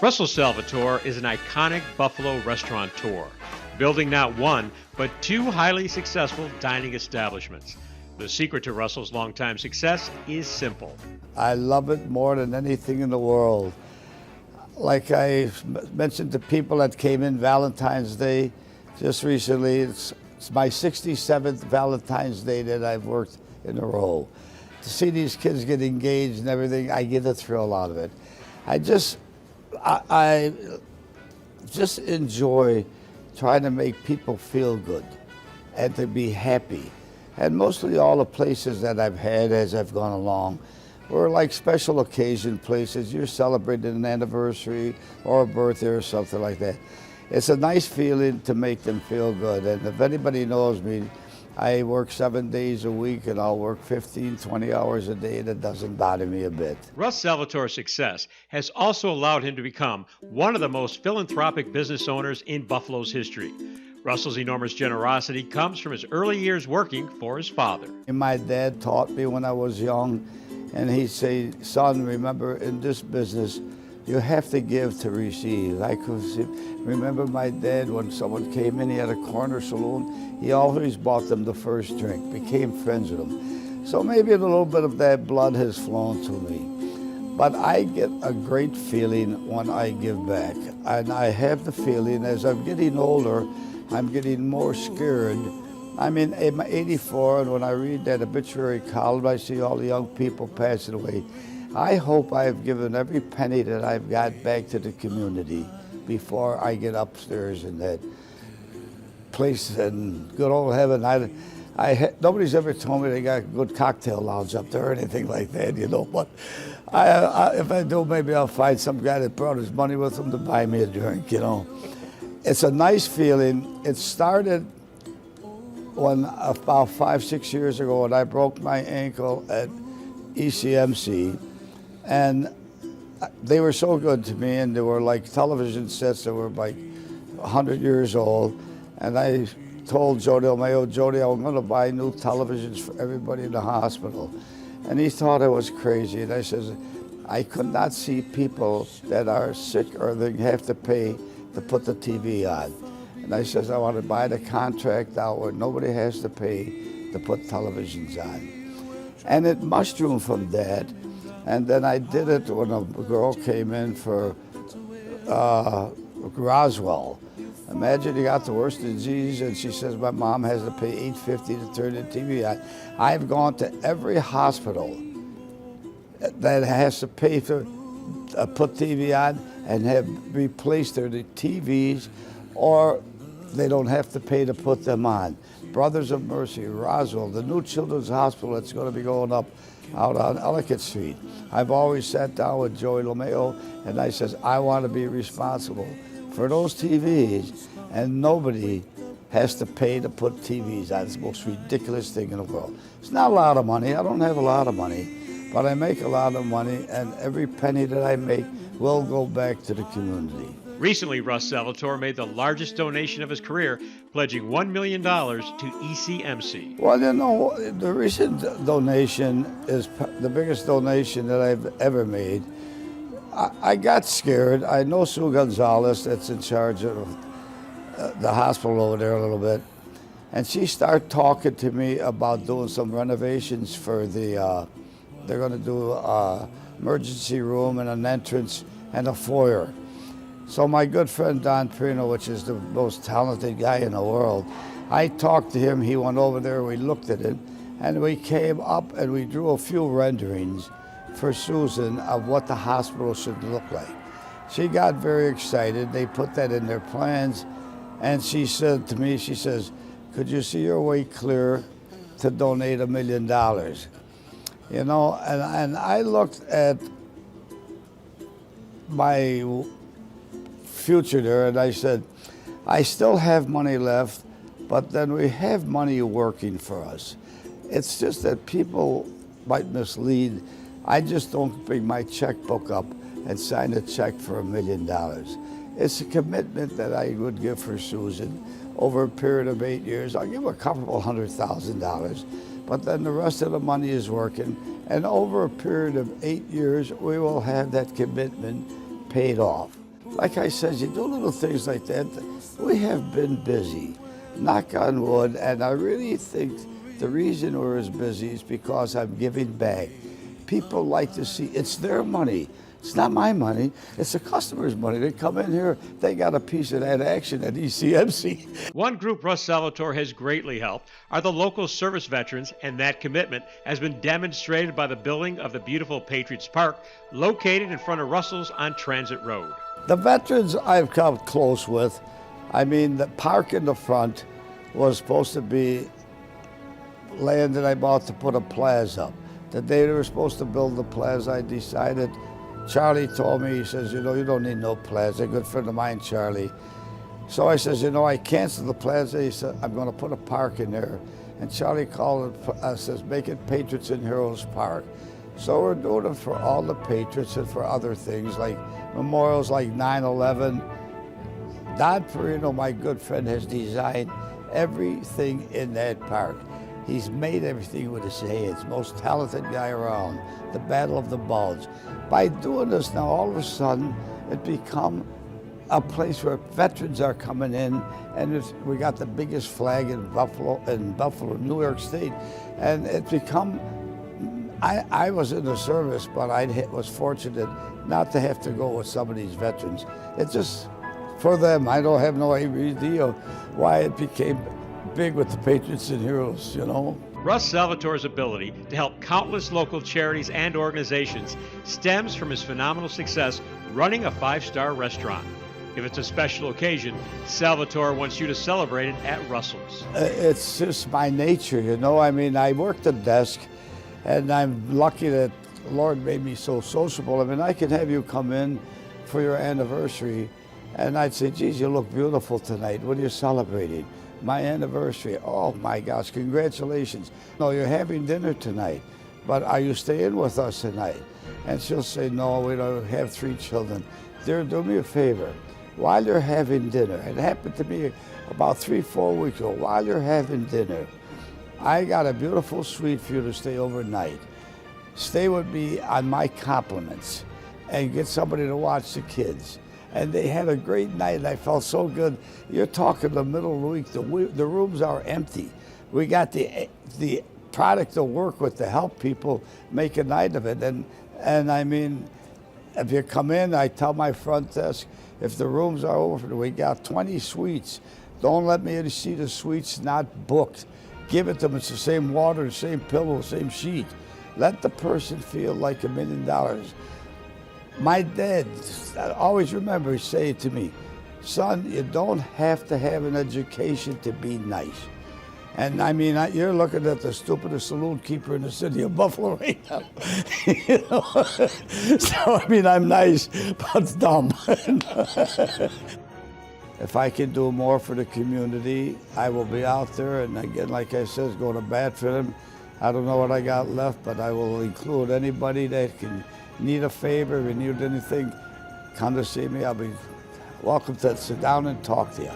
Russell Salvatore is an iconic Buffalo restaurateur, building not one, but two highly successful dining establishments. The secret to Russell's longtime success is simple. I love it more than anything in the world. Like I mentioned to people that came in Valentine's Day just recently, it's my 67th Valentine's Day that I've worked in a row. To see these kids get engaged and everything, I get a thrill out of it. I just enjoy trying to make people feel good and to be happy. And mostly all the places that I've had as I've gone along were like special occasion places. You're celebrating an anniversary or a birthday or something like that. It's a nice feeling to make them feel good. And if anybody knows me, I work 7 days a week and I'll work 15, 20 hours a day. That doesn't bother me a bit. Russ Salvatore's success has also allowed him to become one of the most philanthropic business owners in Buffalo's history. Russell's enormous generosity comes from his early years working for his father. My dad taught me when I was young, and he'd say, son, remember in this business, you have to give to receive. I could remember my dad when someone came in, he had a corner saloon, he always bought them the first drink, became friends with them. So maybe a little bit of that blood has flown to me. But I get a great feeling when I give back. And I have the feeling as I'm getting older, I'm getting more scared. I'm 84, and when I read that obituary column, I see all the young people passing away. I hope I've given every penny that I've got back to the community before I get upstairs in that place in good old heaven. Nobody's ever told me they got a good cocktail lounge up there or anything like that, you know. But if I do, maybe I'll find some guy that brought his money with him to buy me a drink, you know. It's a nice feeling. It started when about 5, 6 years ago when I broke my ankle at ECMC, and they were so good to me, and they were like television sets that were like 100 years old, and I told Jody O'Mayo, Jody, I'm going to buy new televisions for everybody in the hospital. And he thought I was crazy, and I says, I could not see people that are sick or they have to pay to put the TV on. And I says, I want to buy the contract out where nobody has to pay to put televisions on. And it mushroomed from that. And then I did it when a girl came in for Roswell. Imagine you got the worst disease, and she says, my mom has to pay $8.50 to turn the TV on. I've gone to every hospital that has to pay to put TV on and have replaced their TVs, or they don't have to pay to put them on. Brothers of Mercy, Roswell, the new children's hospital that's going to be going up out on Ellicott Street. I've always sat down with Joey Lomeo and I says, I want to be responsible for those TVs, and nobody has to pay to put TVs on. It's the most ridiculous thing in the world. It's not a lot of money. I don't have a lot of money, but I make a lot of money, and every penny that I make will go back to the community. Recently, Russ Salvatore made the largest donation of his career, pledging $1 million to ECMC. Well, you know, the recent donation is the biggest donation that I've ever made. I got scared. I know Sue Gonzalez, that's in charge of the hospital over there a little bit, and she started talking to me about doing some renovations for the, they're going to do an emergency room and an entrance and a foyer. So my good friend Don Prino, which is the most talented guy in the world, I talked to him, he went over there, we looked at it, and we came up and we drew a few renderings for Susan of what the hospital should look like. She got very excited, they put that in their plans, and she said to me, she says, could you see your way clear to donate $1 million? You know, and I looked at my future there, and I said, I still have money left, but then we have money working for us. It's just that people might mislead. I just don't bring my checkbook up and sign a check for $1 million. It's a commitment that I would give for Susan over a period of 8 years. I'll give her a couple $100,000, but then the rest of the money is working, and over a period of 8 years, we will have that commitment paid off. like I said, you do little things like that. We have been busy, knock on wood, and I really think the reason we're as busy is because I'm giving back. People like to see, it's their money. It's not my money, it's the customer's money. They come in here, they got a piece of that action at ECMC. One group Russ Salvatore has greatly helped are the local service veterans, and that commitment has been demonstrated by the building of the beautiful Patriots Park located in front of Russell's on Transit Road. The veterans I've come close with, I mean, the park in the front was supposed to be land that I bought to put a plaza up. The day they were supposed to build the plaza, I decided, Charlie told me, he says, you know, you don't need no plaza. A good friend of mine, Charlie. So I says, you know, I canceled the plaza. He said, I'm going to put a park in there. And Charlie called it, says, make it Patriots and Heroes Park. So we're doing it for all the Patriots and for other things like memorials like 9/11. Don Perino, my good friend, has designed everything in that park. He's made everything with his hands, most talented guy around, the Battle of the Bulge. By doing this now, all of a sudden, it become a place where veterans are coming in, and we got the biggest flag in Buffalo, New York State, and it's become, I was in the service, but I was fortunate not to have to go with some of these veterans. It's just, for them, I don't have no idea why it became big with the Patriots and Heroes, you know. Russ Salvatore's ability to help countless local charities and organizations stems from his phenomenal success running a five-star restaurant. If it's a special occasion, Salvatore wants you to celebrate it at Russell's. It's just my nature, you know. I mean, I work the desk, and I'm lucky that the Lord made me so sociable. I mean, I can have you come in for your anniversary, and I'd say, geez, you look beautiful tonight. What are you celebrating? My anniversary. Oh my gosh, congratulations. No, you're having dinner tonight, but are you staying with us tonight? And she'll say, no, we don't have 3 children. Dear, do me a favor. While you're having dinner, it happened to me about 3-4 weeks ago, while you're having dinner, I got a beautiful suite for you to stay overnight. Stay with me on my compliments and get somebody to watch the kids. And they had a great night, and I felt so good. You're talking the middle of the week, the rooms are empty. We got the product to work with to help people make a night of it. And I mean, if you come in, I tell my front desk, if the rooms are over, we got 20 suites. Don't let me see the suites not booked. Give it to them, it's the same water, the same pillow, same sheet. Let the person feel like $1 million. My dad, I always remember saying to me, son, you don't have to have an education to be nice. And I mean, you're looking at the stupidest saloon keeper in the city of Buffalo right now. You know? So, I mean, I'm nice, but dumb. If I can do more for the community, I will be out there. And again, like I said, go to bat for them. I don't know what I got left, but I will include anybody that can need a favor, if you need anything, come to see me. I'll be welcome to sit down and talk to you.